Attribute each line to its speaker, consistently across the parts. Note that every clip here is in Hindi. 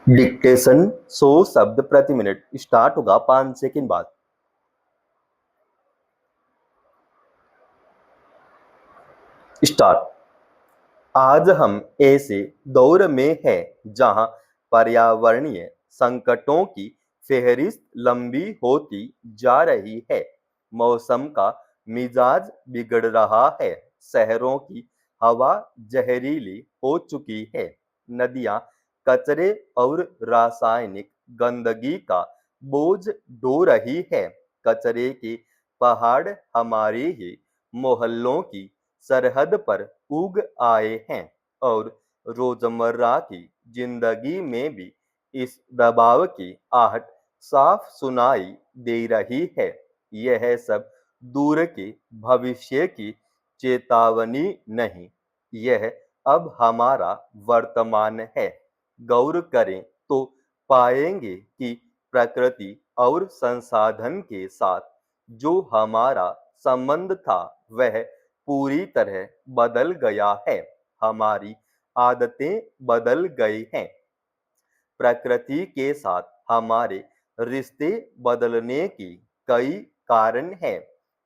Speaker 1: डिक्टेशन 100 शब्द प्रति मिनट स्टार्ट होगा 5 सेकंड बाद। स्टार्ट। आज हम ऐसे दौर में हैं जहां पर्यावरणीय संकटों की फेहरिस्त लंबी होती जा रही है। मौसम का मिजाज बिगड़ रहा है, शहरों की हवा जहरीली हो चुकी है, नदियां कचरे और रासायनिक गंदगी का बोझ ढो रही है, कचरे के पहाड़ हमारे ही मोहल्लों की सरहद पर उग आए हैं और रोजमर्रा की जिंदगी में भी इस दबाव की आहट साफ सुनाई दे रही है। यह सब दूर के भविष्य की चेतावनी नहीं, यह अब हमारा वर्तमान है। गौर करें तो पाएंगे कि प्रकृति और संसाधन के साथ जो हमारा संबंध था वह पूरी तरह बदल गया है। हमारी आदतें बदल गई हैं, प्रकृति के साथ हमारे रिश्ते बदलने की कई कारण हैं।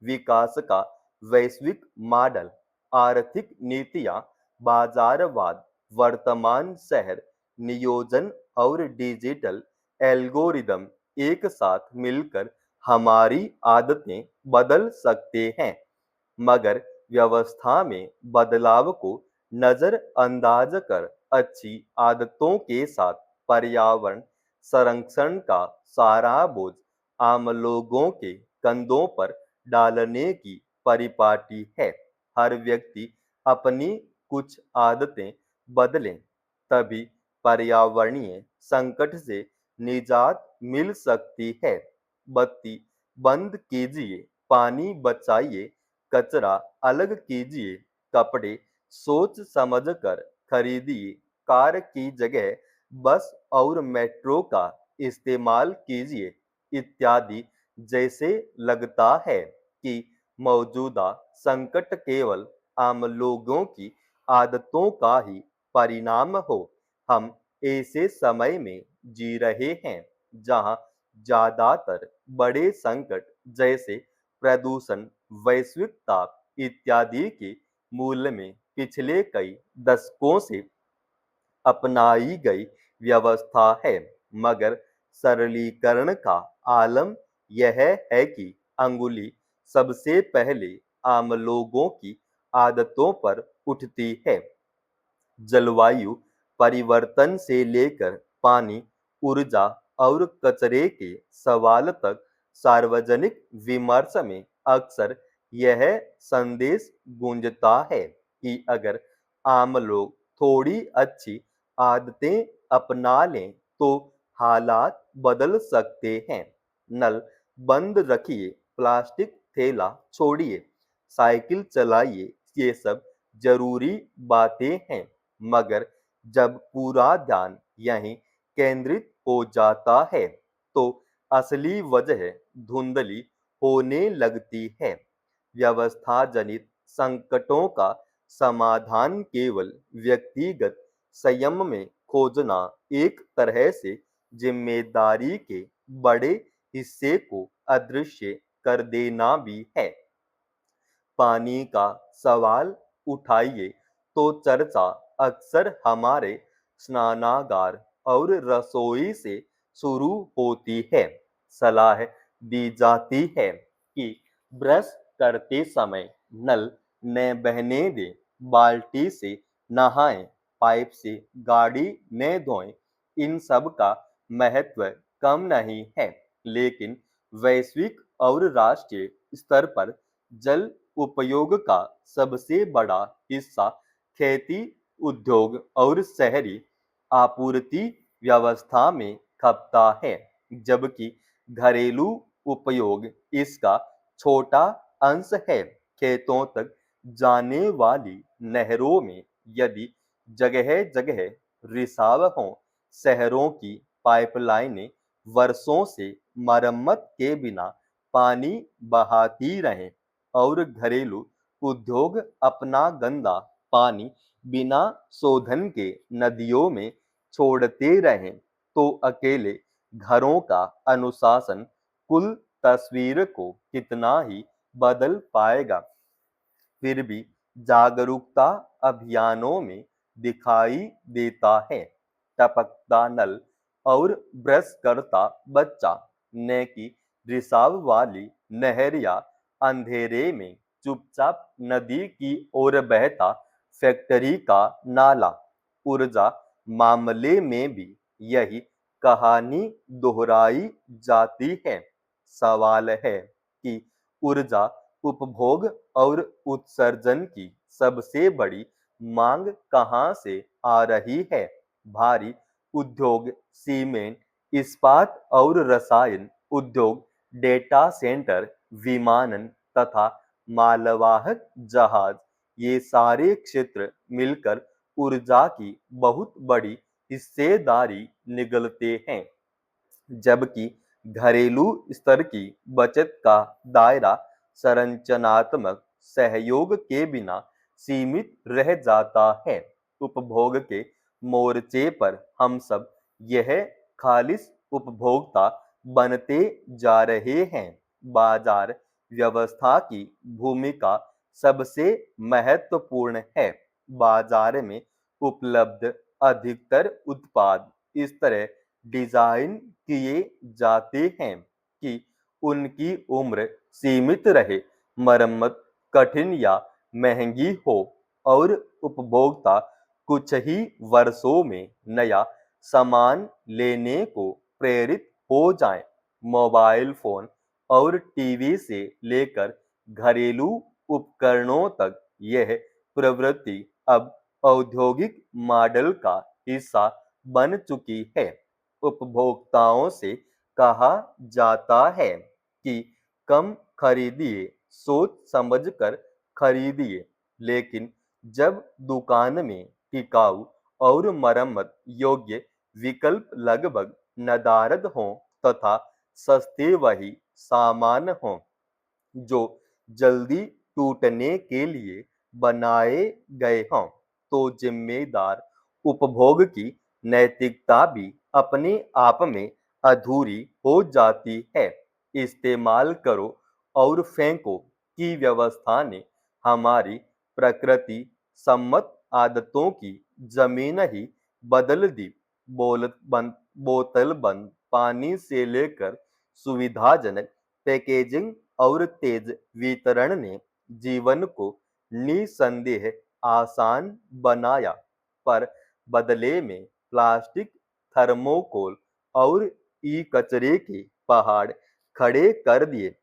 Speaker 1: विकास का वैश्विक मॉडल, आर्थिक नीतियां, बाजारवाद, वर्तमान शहर नियोजन और डिजिटल एल्गोरिदम एक साथ मिलकर हमारी आदतें बदल सकते हैं, मगर व्यवस्था में बदलाव को नजरअंदाज कर अच्छी आदतों के साथ पर्यावरण संरक्षण का सारा बोझ आम लोगों के कंधों पर डालने की परिपाटी है। हर व्यक्ति अपनी कुछ आदतें बदलें, तभी पर्यावरणीय संकट से निजात मिल सकती है। बत्ती बंद कीजिए, पानी बचाइए, कचरा अलग कीजिए, कपड़े सोच समझकर खरीदिए, कार की जगह बस और मेट्रो का इस्तेमाल कीजिए इत्यादि। जैसे लगता है कि मौजूदा संकट केवल आम लोगों की आदतों का ही परिणाम हो, हम ऐसे समय में जी रहे हैं जहां ज्यादातर बड़े संकट जैसे प्रदूषण, वैश्विक ताप इत्यादि के मूल में पिछले कई दशकों से अपनाई गई व्यवस्था है। मगर सरलीकरण का आलम यह है कि अंगुली सबसे पहले आम लोगों की आदतों पर उठती है। जलवायु परिवर्तन से लेकर पानी, ऊर्जा और कचरे के सवाल तक सार्वजनिक विमर्श में अक्सर यह संदेश गूंजता है कि अगर आम लोग थोड़ी अच्छी आदतें अपना लें तो हालात बदल सकते हैं। नल बंद रखिए, प्लास्टिक थैला छोड़िए, साइकिल चलाइए, ये सब जरूरी बातें हैं, मगर जब पूरा ध्यान यहीं केंद्रित हो जाता है तो असली वजह धुंधली होने लगती है। व्यवस्था जनित संकटों का समाधान केवल व्यक्तिगत संयम में खोजना एक तरह से जिम्मेदारी के बड़े हिस्से को अदृश्य कर देना भी है। पानी का सवाल उठाइए तो चर्चा अक्सर हमारे स्नानागार और रसोई से शुरू होती है। सलाह दी जाती है कि ब्रश करते समय नल न बहने दें, बाल्टी से नहाएं, पाइप से गाड़ी न धोएं। इन सब का महत्व कम नहीं है, लेकिन वैश्विक और राष्ट्रीय स्तर पर जल उपयोग का सबसे बड़ा हिस्सा खेती, उद्योग और शहरी आपूर्ति व्यवस्था में खपता है, जबकि घरेलू उपयोग इसका छोटा अंश है। खेतों तक जाने वाली नहरों में यदि जगह जगह रिसाव हो, शहरों की पाइपलाइनें वर्षों से मरम्मत के बिना पानी बहाती रहें और घरेलू उद्योग अपना गंदा पानी बिना शोधन के नदियों में छोड़ते रहें, तो अकेले घरों का अनुशासन कुल तस्वीर को कितना ही बदल पाएगा। फिर भी जागरूकता अभियानों में दिखाई देता है। टपकता नल और ब्रश करता बच्चा, न कि रिसाव वाली नहर या अंधेरे में चुपचाप नदी की ओर बहता फैक्ट्री का नाला। ऊर्जा मामले में भी यही कहानी दोहराई जाती है। सवाल है कि ऊर्जा उपभोग और उत्सर्जन की सबसे बड़ी मांग कहां से आ रही है? भारी उद्योग, सीमेंट, इस्पात और रसायन उद्योग, डेटा सेंटर, विमानन तथा मालवाहक जहाज, ये सारे क्षेत्र मिलकर ऊर्जा की बहुत बड़ी हिस्सेदारी निगलते हैं। जबकि घरेलू स्तर की बचत का दायरा संरचनात्मक सहयोग के बिना सीमित रह जाता है। उपभोग के मोर्चे पर हम सब यह खालिस उपभोक्ता बनते जा रहे हैं। बाजार व्यवस्था की भूमिका सबसे महत्वपूर्ण है। बाजार में उपलब्ध अधिकतर उत्पाद इस तरह डिजाइन किए जाते हैं कि उनकी उम्र सीमित रहे, मरम्मत कठिन या महंगी हो और उपभोक्ता कुछ ही वर्षों में नया सामान लेने को प्रेरित हो जाएं। मोबाइल फोन और टीवी से लेकर घरेलू उपकरणों तक यह प्रवृत्ति अब औद्योगिक मॉडल का हिस्सा बन चुकी है। उपभोक्ताओं से कहा जाता है कि कम खरीदिए, सोच समझकर खरीदिए, लेकिन जब दुकान में टिकाऊ और मरम्मत योग्य विकल्प लगभग नदारद हों तथा सस्ते वही सामान हों जो जल्दी टूटने के लिए बनाए गए हों, तो जिम्मेदार उपभोग की नैतिकता भी अपने आप में अधूरी हो जाती है। इस्तेमाल करो और फेंको की व्यवस्था ने हमारी प्रकृति सम्मत आदतों की जमीन ही बदल दी। बोतल बंद पानी से लेकर सुविधाजनक पैकेजिंग और तेज वितरण ने जीवन को निसंदेह आसान बनाया, पर बदले में प्लास्टिक, थर्मोकोल और ई कचरे के पहाड़ खड़े कर दिए।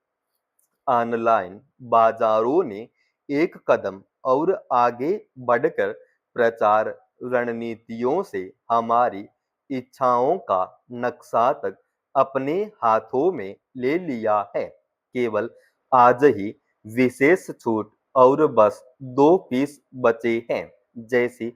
Speaker 1: ऑनलाइन बाजारों ने एक कदम और आगे बढ़कर प्रचार रणनीतियों से हमारी इच्छाओं का नक्शा तक अपने हाथों में ले लिया है। केवल आज ही विशेष छूट और बस 2 पीस बचे हैं जैसी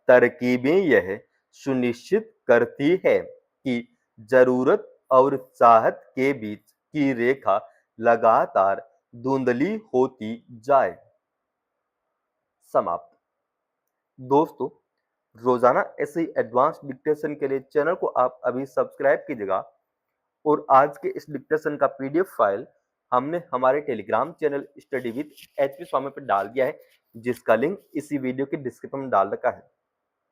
Speaker 1: तरकीबें यह सुनिश्चित करती है कि जरूरत और चाहत के बीच की रेखा लगातार धुंधली होती जाए। समाप्त। दोस्तों, रोजाना ऐसे एडवांस डिक्टेशन के लिए चैनल को आप अभी सब्सक्राइब कीजिएगा और आज के इस डिक्टेशन का पीडीएफ फाइल हमने हमारे Telegram channel study with HP Swami पर डाल दिया है, जिसका लिंक इसी वीडियो के डिस्क्रिप्शन में डाल रखा है।